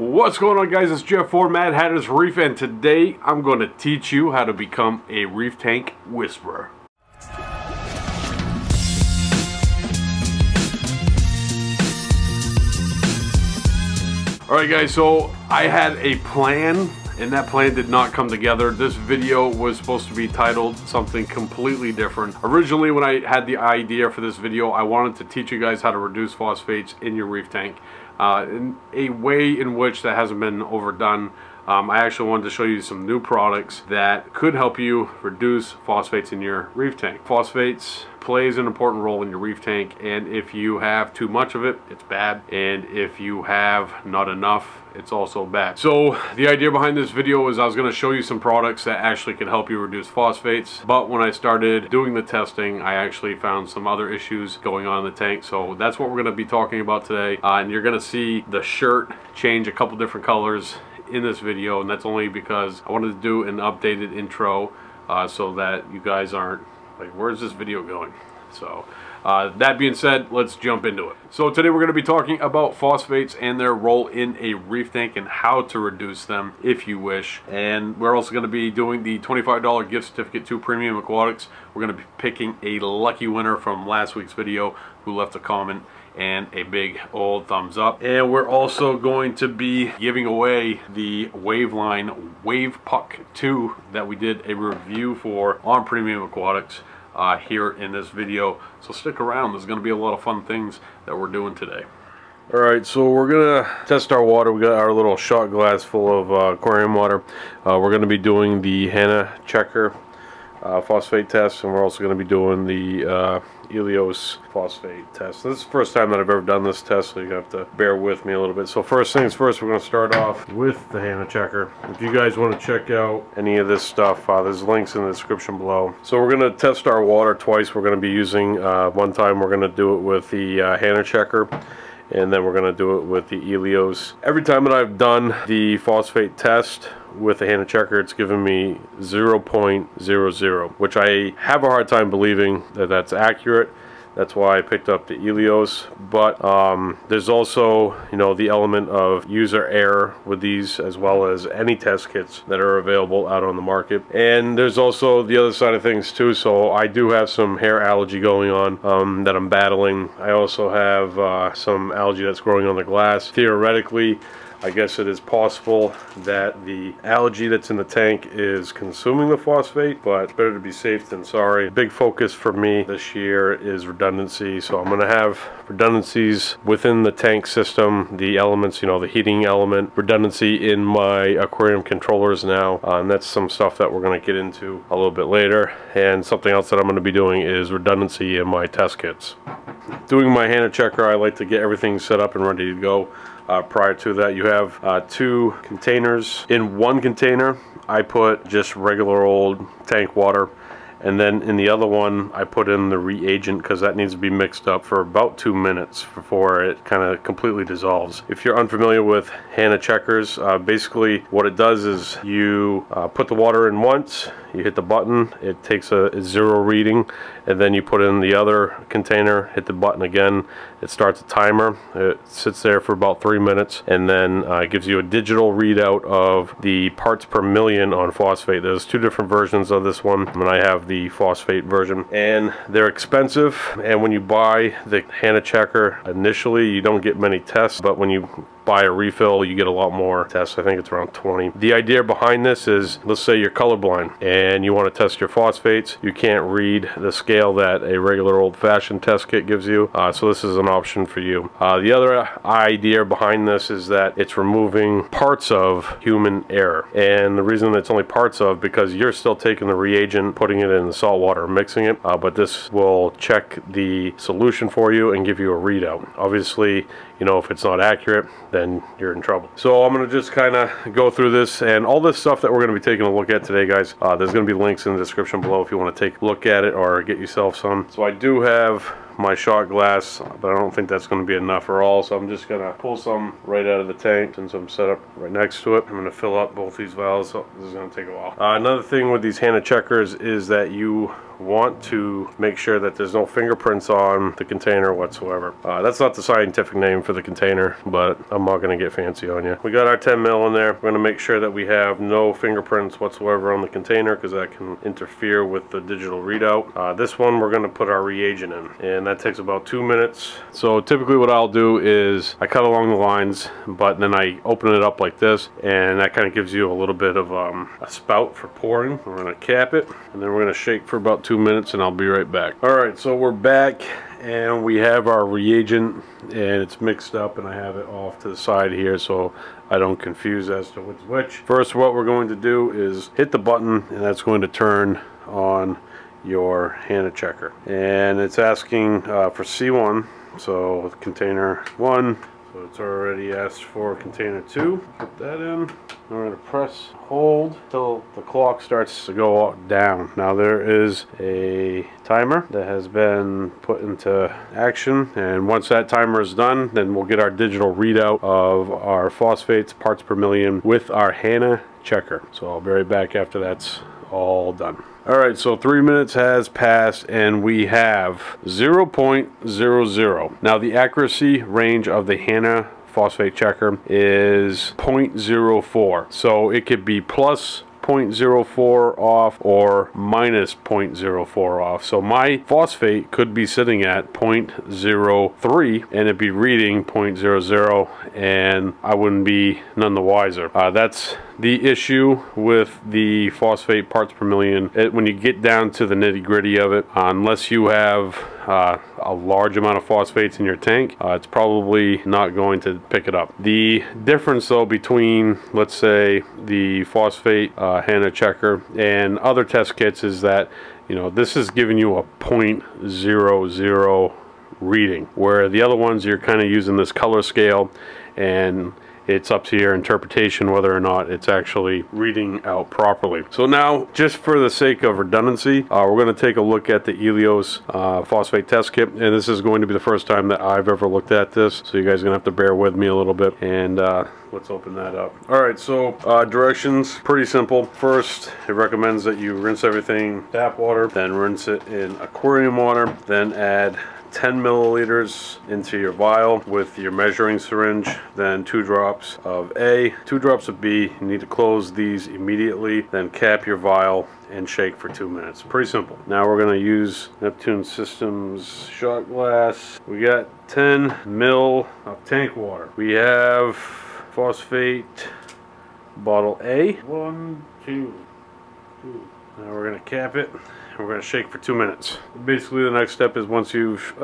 What's going on, guys? It's Jeff for Mad Hatter's Reef, and today I'm going to teach you how to become a reef tank whisperer. Alright guys, so I had a plan and that plan did not come together. This video was supposed to be titled something completely different. Originally, when I had the idea for this video, I wanted to teach you guys how to reduce phosphates in your reef tank in a way in which that hasn't been overdone. I actually wanted to show you some new products that could help you reduce phosphates in your reef tank. Phosphates plays an important role in your reef tank, and if you have too much of it, it's bad, and if you have not enough, it's also bad. So the idea behind this video is I was going to show you some products that actually can help you reduce phosphates, but when I started doing the testing, I actually found some other issues going on in the tank. So that's what we're going to be talking about today, and you're going to see the shirt change a couple different colors in this video, and that's only because I wanted to do an updated intro so that you guys aren't like, where's this video going? So that being said, let's jump into it. So today we're going to be talking about phosphates and their role in a reef tank and how to reduce them if you wish. And we're also going to be doing the $25 gift certificate to Premium Aquatics. We're going to be picking a lucky winner from last week's video who left a comment and a big old thumbs up. And we're also going to be giving away the Waveline Wave Puck 2 that we did a review for on Premium Aquatics here in this video. So stick around, there's going to be a lot of fun things that we're doing today. Alright, so we're going to test our water. We got our little shot glass full of aquarium water. We're going to be doing the Hannah Checker phosphate test, and we're also going to be doing the Helios phosphate test. This is the first time that I've ever done this test, so you have to bear with me a little bit. So first things first, we're going to start off with the Hannah Checker. If you guys want to check out any of this stuff, there's links in the description below. So we're going to test our water twice. We're going to be using, one time we're going to do it with the Hannah Checker, and then we're going to do it with the Helios. Every time that I've done the phosphate test with the Hannah Checker, it's given me 0.00, which I have a hard time believing that that's accurate. That's why I picked up the Helios. But there's also, you know, the element of user error with these, as well as any test kits that are available out on the market. And there's also the other side of things too. So I do have some hair allergy going on that I'm battling. I also have some algae that's growing on the glass. Theoretically, I guess it is possible that the algae that's in the tank is consuming the phosphate, but better to be safe than sorry. Big focus for me this year is redundancy, so I'm going to have redundancies within the tank system, the elements, you know, the heating element, redundancy in my aquarium controllers now, and that's some stuff that we're going to get into a little bit later. And something else that I'm going to be doing is redundancy in my test kits. Doing my Hannah Checker, I like to get everything set up and ready to go. Prior to that, you have two containers. In one container, I put just regular old tank water, and then in the other one, I put in the reagent because that needs to be mixed up for about 2 minutes before it kind of completely dissolves. If you're unfamiliar with Hannah Checkers, basically what it does is you put the water in once, you hit the button, it takes a 0 reading, and then you put in the other container, hit the button again, it starts a timer. It sits there for about 3 minutes, and then it gives you a digital readout of the parts per million on phosphate. There's two different versions of this one, and I have the phosphate version, and they're expensive. And when you buy the Hannah Checker initially, you don't get many tests, but when you buy a refill, you get a lot more tests. I think it's around 20. The idea behind this is, let's say you're colorblind and you want to test your phosphates. You can't read the scale that a regular old-fashioned test kit gives you, so this is an option for you. The other idea behind this is that it's removing parts of human error, and the reason it's only parts of, because you're still taking the reagent, putting it in the salt water, mixing it, but this will check the solution for you and give you a readout. Obviously, you know, if it's not accurate, then you're in trouble. So I'm going to just kind of go through this, and all this stuff that we're going to be taking a look at today, guys, there's going to be links in the description below if you want to take a look at it or get yourself some. So I do have my shot glass, but I don't think that's going to be enough for all, so I'm just going to pull some right out of the tank since I'm set up right next to it. I'm going to fill up both these valves, so this is going to take a while. Another thing with these Hannah Checkers is that you want to make sure that there's no fingerprints on the container whatsoever. That's not the scientific name for the container, but I'm not going to get fancy on you. We got our 10 mil in there. We're going to make sure that we have no fingerprints whatsoever on the container, because that can interfere with the digital readout. This one we're going to put our reagent in, and that takes about 2 minutes. So typically what I'll do is I cut along the lines, but then I open it up like this, and that kind of gives you a little bit of a spout for pouring. We're going to cap it, and then we're going to shake for about 2 minutes, and I'll be right back. Alright, so we're back, and we have our reagent, and it's mixed up, and I have it off to the side here so I don't confuse as to what's which. First, what we're going to do is hit the button, and that's going to turn on your HANA checker. And it's asking for C1, so container 1. So it's already asked for container 2. Put that in. We're going to press hold till the clock starts to go down. Now there is a timer that has been put into action, and once that timer is done, then we'll get our digital readout of our phosphates, parts per million, with our HANA checker. So I'll be right back after that's all done. Alright, so 3 minutes has passed, and we have 0.00. Now the accuracy range of the HANA phosphate checker is 0.04. So it could be plus 0.04 off or minus 0.04 off. So my phosphate could be sitting at 0.03 and it'd be reading 0.00, and I wouldn't be none the wiser. That's the issue with the phosphate parts per million. When you get down to the nitty-gritty of it, unless you have a large amount of phosphates in your tank, it's probably not going to pick it up. The difference though between, let's say, the phosphate HANA checker and other test kits is that, you know, this is giving you a 0.00 reading, where the other ones you're kind of using this color scale, and it's up to your interpretation whether or not it's actually reading out properly. So now, just for the sake of redundancy, we're going to take a look at the Helios phosphate test kit, and this is going to be the first time that I've ever looked at this, so you guys are going to have to bear with me a little bit, and let's open that up. Alright, so directions, pretty simple. First, it recommends that you rinse everything tap water, then rinse it in aquarium water, then add 10 milliliters into your vial with your measuring syringe, then 2 drops of A, 2 drops of B. You need to close these immediately, then cap your vial and shake for 2 minutes. Pretty simple. Now we're going to use Neptune Systems shot glass. We got 10 mil of tank water. We have phosphate bottle A. 1, 2, 2. Now we're going to cap it. We're going to shake for 2 minutes. Basically, the next step is once you've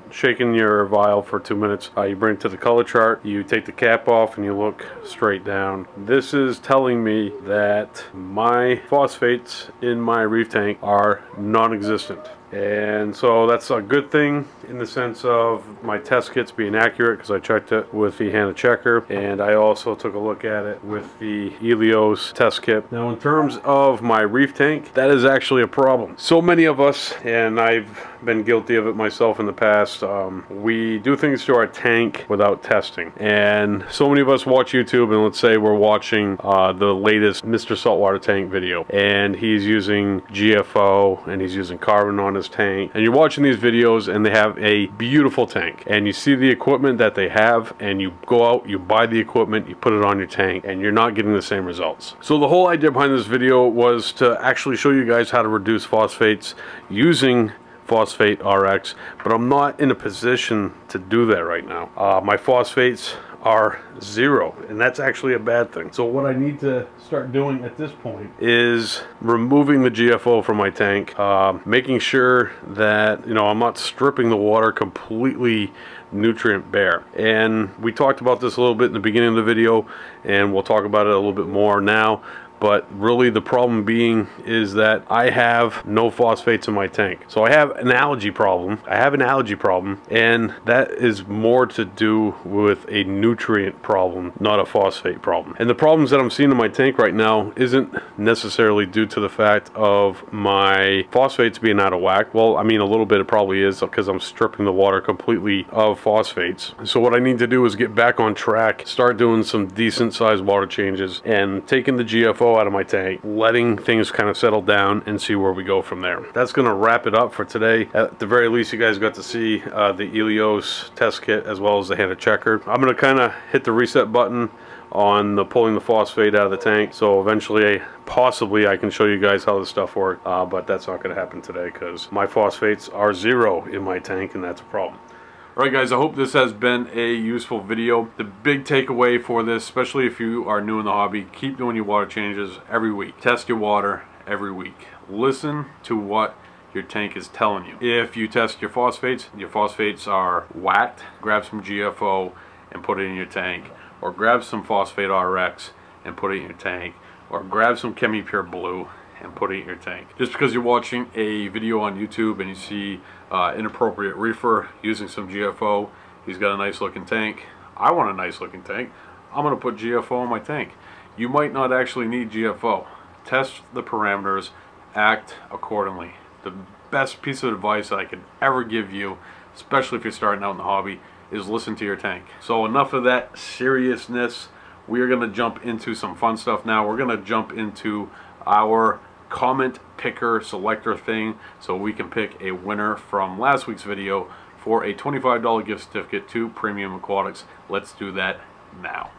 shaken your vial for 2 minutes, you bring it to the color chart, you take the cap off, and you look straight down. This is telling me that my phosphates in my reef tank are non-existent. And so that's a good thing in the sense of my test kits being accurate, because I checked it with the HANA checker, and I also took a look at it with the Helios test kit. Now in terms of my reef tank, that is actually a problem. So many of us, and I've been guilty of it myself in the past, we do things to our tank without testing. And so many of us watch YouTube, and let's say we're watching the latest Mr. Saltwater Tank video, and he's using GFO and he's using carbon on his tank, and you're watching these videos and they have a beautiful tank, and you see the equipment that they have, and you go out, you buy the equipment, you put it on your tank, and you're not getting the same results. So the whole idea behind this video was to actually show you guys how to reduce phosphates using Phosphate RX, but I'm not in a position to do that right now. My phosphates are 0, and that's actually a bad thing. So what I need to start doing at this point is removing the GFO from my tank, making sure that, you know, I'm not stripping the water completely nutrient bare. And we talked about this a little bit in the beginning of the video, and we'll talk about it a little bit more now. But really the problem being is that I have no phosphates in my tank. So I have an algae problem. And that is more to do with a nutrient problem, not a phosphate problem. And the problems that I'm seeing in my tank right now isn't necessarily due to the fact of my phosphates being out of whack. Well, I mean, a little bit it probably is, because I'm stripping the water completely of phosphates. So what I need to do is get back on track, start doing some decent sized water changes, and taking the GFO flow out of my tank, letting things kind of settle down and see where we go from there. That's going to wrap it up for today. At the very least, you guys got to see the Helios test kit as well as the Hannah checker. I'm going to kind of hit the reset button on pulling the phosphate out of the tank, so eventually possibly I can show you guys how this stuff works, but that's not going to happen today because my phosphates are 0 in my tank, and that's a problem. Alright guys, I hope this has been a useful video. The big takeaway for this, especially if you are new in the hobby, keep doing your water changes every week. Test your water every week. Listen to what your tank is telling you. If you test your phosphates are whacked, grab some GFO and put it in your tank. Or grab some Phosphate RX and put it in your tank. Or grab some ChemiPure Blue and put it in your tank. Just because you're watching a video on YouTube and you see inappropriate reefer using some GFO, he's got a nice looking tank. I want a nice looking tank. I'm going to put GFO in my tank. You might not actually need GFO. Test the parameters, act accordingly. The best piece of advice that I could ever give you, especially if you're starting out in the hobby, is listen to your tank. So enough of that seriousness. We are going to jump into some fun stuff now. We're going to jump into our comment picker selector thing so we can pick a winner from last week's video for a $25 gift certificate to Premium Aquatics. Let's do that now.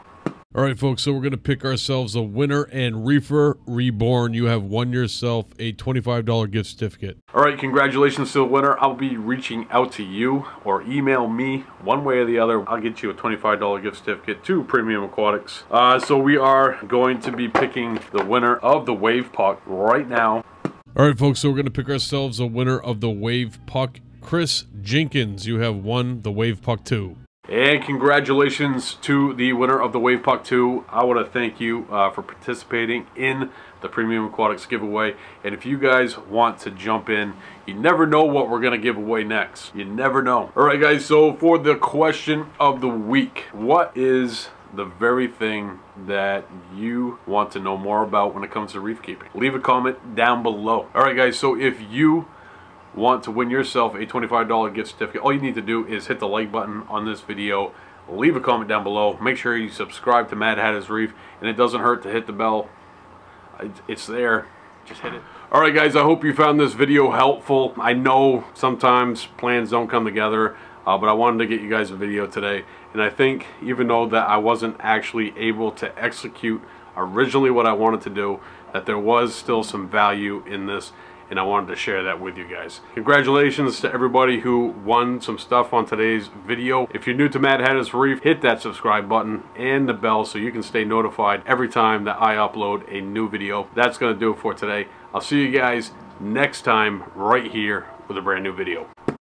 All right, folks, so we're going to pick ourselves a winner, and Reefer Reborn, you have won yourself a $25 gift certificate. All right, congratulations to the winner. I'll be reaching out to you or email me one way or the other. I'll get you a $25 gift certificate to Premium Aquatics. So we are going to be picking the winner of the Wave Puck right now. All right, folks, so we're going to pick ourselves a winner of the Wave Puck. Chris Jenkins, you have won the Wave Puck 2. And congratulations to the winner of the Wave Puck 2. I want to thank you for participating in the Premium Aquatics giveaway. And if you guys want to jump in, you never know what we're going to give away next. You never know. Alright guys, so for the question of the week, what is the very thing that you want to know more about when it comes to reef keeping? Leave a comment down below. Alright guys, so if you want to win yourself a $25 gift certificate, all you need to do is hit the like button on this video, leave a comment down below, make sure you subscribe to Mad Hatter's Reef, and it doesn't hurt to hit the bell. It's there, just hit it. Alright guys, I hope you found this video helpful. I know sometimes plans don't come together, but I wanted to get you guys a video today, and I think even though that I wasn't actually able to execute originally what I wanted to do, that there was still some value in this, and I wanted to share that with you guys. Congratulations to everybody who won some stuff on today's video. If you're new to Mad Hatter's Reef, hit that subscribe button and the bell so you can stay notified every time that I upload a new video. That's going to do it for today. I'll see you guys next time right here with a brand new video.